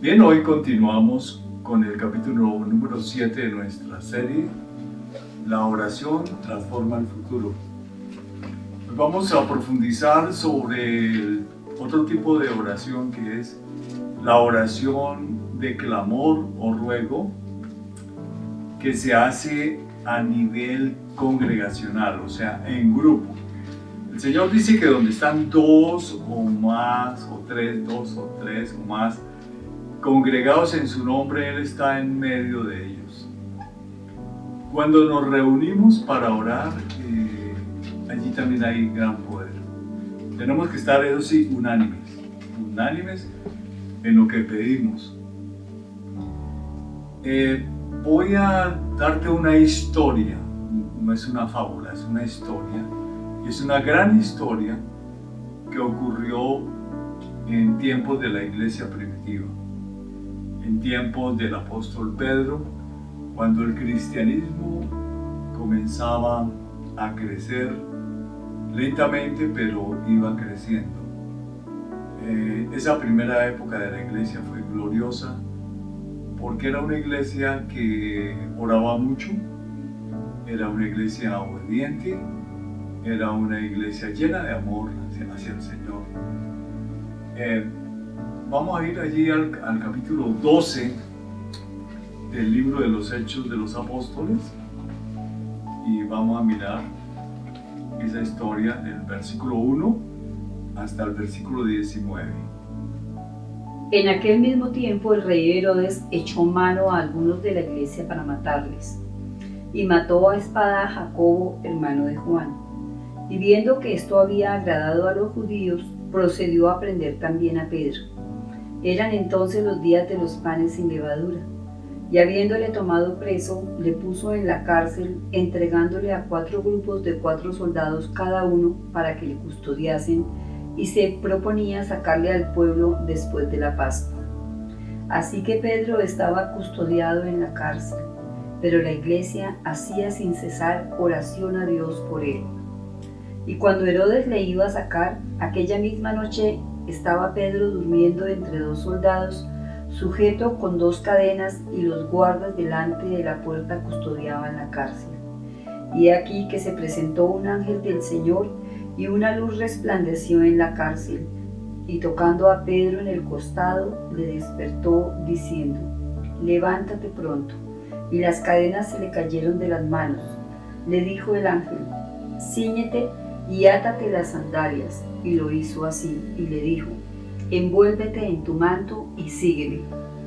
Bien, hoy continuamos con el capítulo número 7 de nuestra serie, La oración transforma el futuro. Hoy vamos a profundizar sobre otro tipo de oración que es la oración de clamor o ruego que se hace a nivel congregacional, o sea, en grupo. El Señor dice que donde están dos o más, o tres o más, congregados en su nombre, Él está en medio de ellos. Cuando nos reunimos para orar, allí también hay gran poder. Tenemos que estar, eso sí, unánimes en lo que pedimos. Voy a darte una historia, no es una fábula, es una historia. Es una gran historia que ocurrió en tiempos de la iglesia primitiva, en tiempos del apóstol Pedro, cuando el cristianismo comenzaba a crecer lentamente, pero iba creciendo. Esa primera época de la iglesia fue gloriosa porque era una iglesia que oraba mucho, era una iglesia obediente, era una iglesia llena de amor hacia el Señor. Vamos a ir allí al capítulo 12 del libro de los Hechos de los Apóstoles y vamos a mirar esa historia del versículo 1 hasta el versículo 19. En aquel mismo tiempo el rey Herodes echó mano a algunos de la iglesia para matarles, y mató a espada a Jacobo, hermano de Juan. Y viendo que esto había agradado a los judíos, procedió a prender también a Pedro. Eran entonces los días de los panes sin levadura, y habiéndole tomado preso, le puso en la cárcel, entregándole a 4 grupos de 4 soldados cada uno para que le custodiasen, y se proponía sacarle al pueblo después de la Pascua. Así que Pedro estaba custodiado en la cárcel, pero la iglesia hacía sin cesar oración a Dios por él. Y cuando Herodes le iba a sacar, aquella misma noche estaba Pedro durmiendo entre 2 soldados, sujeto con 2 cadenas, y los guardas delante de la puerta custodiaban la cárcel. Y aquí que se presentó un ángel del Señor, y una luz resplandeció en la cárcel, y tocando a Pedro en el costado, le despertó diciendo: «Levántate pronto». Y las cadenas se le cayeron de las manos. Le dijo el ángel: «Cíñete y átate las sandalias». Y lo hizo así, y le dijo: «Envuélvete en tu manto y sígueme».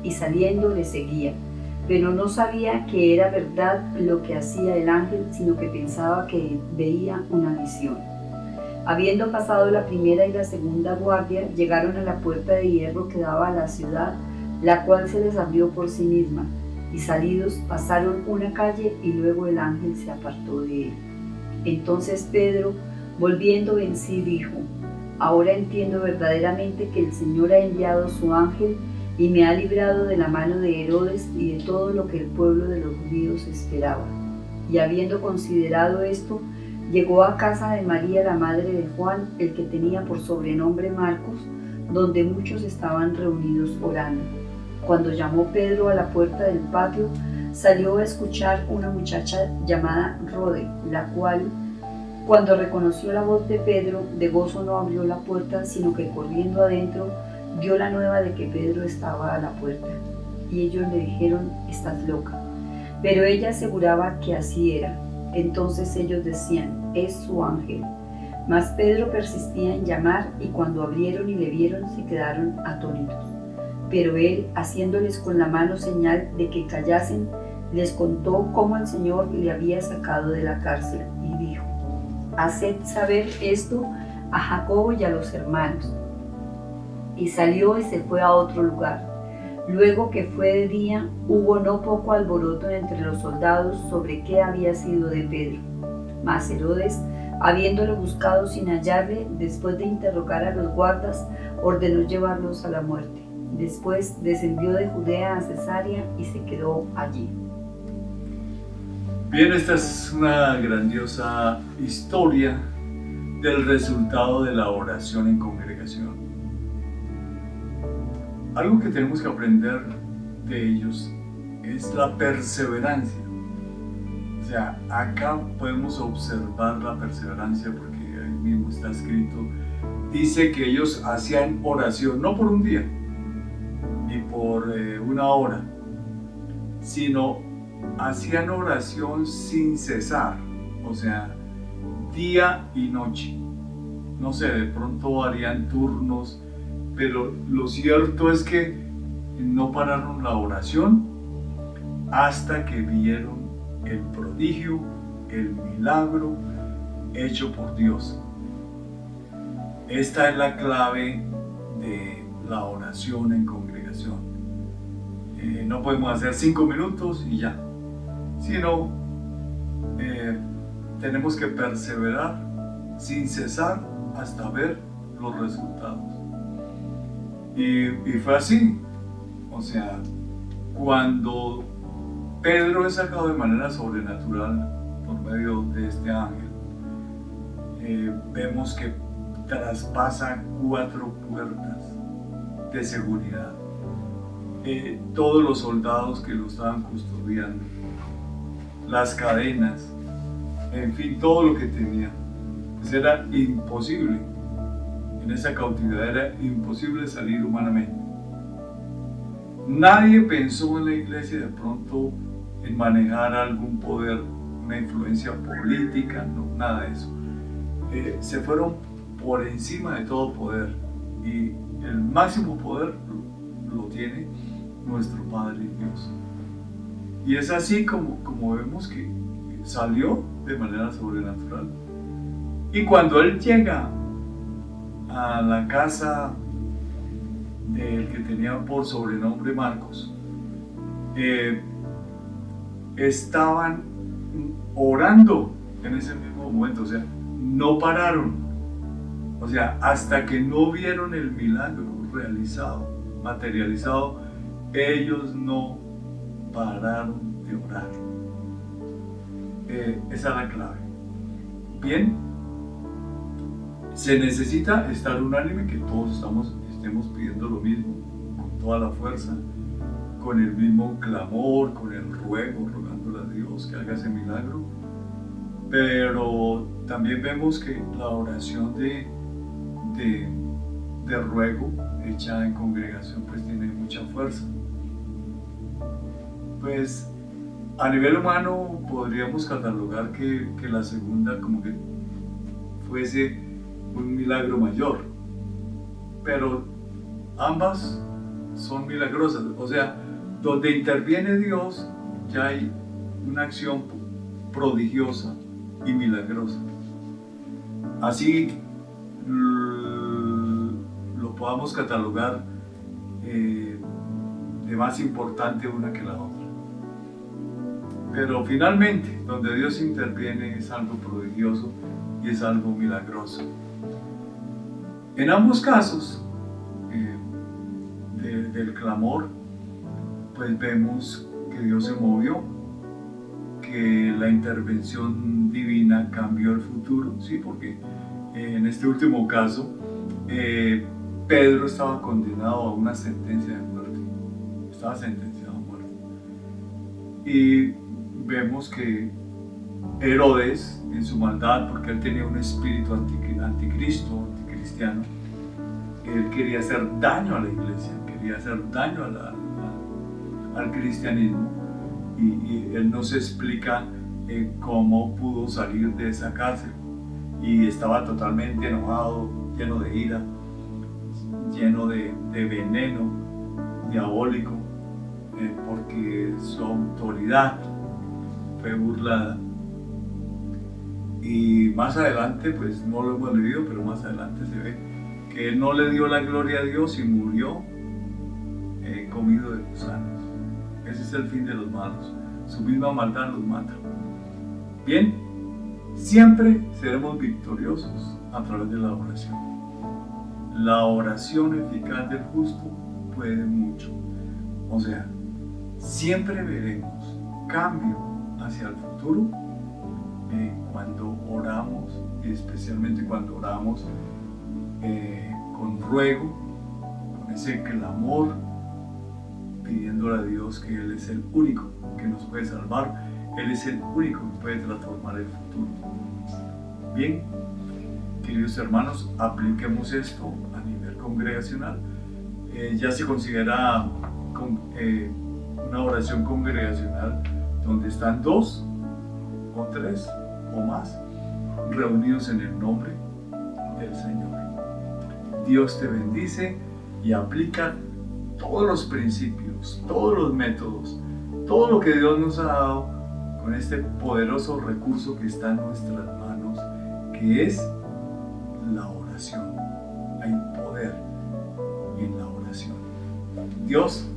Y saliendo le seguía, pero no sabía que era verdad lo que hacía el ángel, sino que pensaba que veía una visión. Habiendo pasado la primera y la segunda guardia, llegaron a la puerta de hierro que daba a la ciudad, la cual se les abrió por sí misma, y salidos pasaron una calle, y luego el ángel se apartó de él. Entonces Pedro, volviendo en sí, dijo: «Ahora entiendo verdaderamente que el Señor ha enviado su ángel y me ha librado de la mano de Herodes y de todo lo que el pueblo de los judíos esperaba». Y habiendo considerado esto, llegó a casa de María, la madre de Juan, el que tenía por sobrenombre Marcos, donde muchos estaban reunidos orando. Cuando llamó Pedro a la puerta del patio, salió a escuchar una muchacha llamada Rode, la cual, cuando reconoció la voz de Pedro, de gozo no abrió la puerta, sino que corriendo adentro dio la nueva de que Pedro estaba a la puerta. Y ellos le dijeron: «Estás loca». Pero ella aseguraba que así era. Entonces ellos decían: «Es su ángel». Mas Pedro persistía en llamar, y cuando abrieron y le vieron, se quedaron atónitos. Pero él, haciéndoles con la mano señal de que callasen, les contó cómo el Señor le había sacado de la cárcel, y dijo: «Haced saber esto a Jacobo y a los hermanos». Y salió y se fue a otro lugar. Luego que fue de día, hubo no poco alboroto entre los soldados sobre qué había sido de Pedro. Mas Herodes, habiéndolo buscado sin hallarle, después de interrogar a los guardas, ordenó llevarlos a la muerte. Después descendió de Judea a Cesarea y se quedó allí. Bien, esta es una grandiosa historia del resultado de la oración en congregación. algo que tenemos que aprender de ellos es la perseverancia. O sea, acá podemos observar la perseverancia porque ahí mismo está escrito. Dice que ellos hacían oración, no por un día, ni por una hora, sino hacían oración sin cesar, o sea, día y noche. No sé, de pronto harían turnos, pero lo cierto es que no pararon la oración hasta que vieron el prodigio, el milagro hecho por Dios. Esta es la clave de la oración en congregación. No podemos hacer 5 minutos y ya, sino tenemos que perseverar sin cesar hasta ver los resultados. Y fue así. O sea, cuando Pedro es sacado de manera sobrenatural por medio de este ángel, vemos que traspasa 4 puertas de seguridad. Todos los soldados que lo estaban custodiando, las cadenas, en fin, todo lo que tenía, pues era imposible. En esa cautividad era imposible salir humanamente. Nadie pensó en la iglesia de pronto en manejar algún poder, una influencia política, no, nada de eso. Se fueron por encima de todo poder, y el máximo poder lo tiene nuestro Padre Dios. Y es así como vemos que salió de manera sobrenatural. Y cuando él llega a la casa del que tenía por sobrenombre Marcos, estaban orando en ese mismo momento, o sea, no pararon. O sea, hasta que no vieron el milagro realizado, materializado, ellos no pararon de orar. Esa es la clave. Bien, se necesita estar unánime, que todos estemos pidiendo lo mismo, con toda la fuerza, con el mismo clamor, con el ruego, rogándole a Dios que haga ese milagro. Pero también vemos que la oración de ruego hecha en congregación pues tiene mucha fuerza. Pues a nivel humano podríamos catalogar que la segunda como que fuese un milagro mayor, pero ambas son milagrosas. O sea, donde interviene Dios ya hay una acción prodigiosa y milagrosa. Así lo podamos catalogar de más importante una que la otra. Pero finalmente, donde Dios interviene es algo prodigioso y es algo milagroso. En ambos casos del clamor, pues vemos que Dios se movió, que la intervención divina cambió el futuro, ¿sí? Porque en este último caso, Pedro estaba condenado a una sentencia de muerte, estaba sentenciado a muerte. Y vemos que Herodes, en su maldad, porque él tenía un espíritu anticristo, anticristiano, él quería hacer daño a la iglesia, quería hacer daño al cristianismo, y él nos explica cómo pudo salir de esa cárcel, y estaba totalmente enojado, lleno de ira, lleno de veneno diabólico, porque su autoridad fue burlada. Y más adelante, pues no lo hemos leído, pero más adelante se ve que él no le dio la gloria a Dios y murió comido de gusanos. Ese es el fin de los malos, su misma maldad los mata. Bien, siempre seremos victoriosos a través de la oración. La oración eficaz del justo puede mucho. O sea, siempre veremos cambio hacia el futuro cuando oramos, y especialmente cuando oramos con ruego, con ese clamor pidiéndole a Dios que Él es el único que nos puede salvar, Él es el único que puede transformar el futuro. Bien, queridos hermanos, apliquemos esto a nivel congregacional. Ya se considera una oración congregacional donde están 2 o 3 o más reunidos en el nombre del Señor. Dios te bendice y aplica todos los principios, todos los métodos, todo lo que Dios nos ha dado con este poderoso recurso que está en nuestras manos, que es la oración. Hay poder en la oración. Dios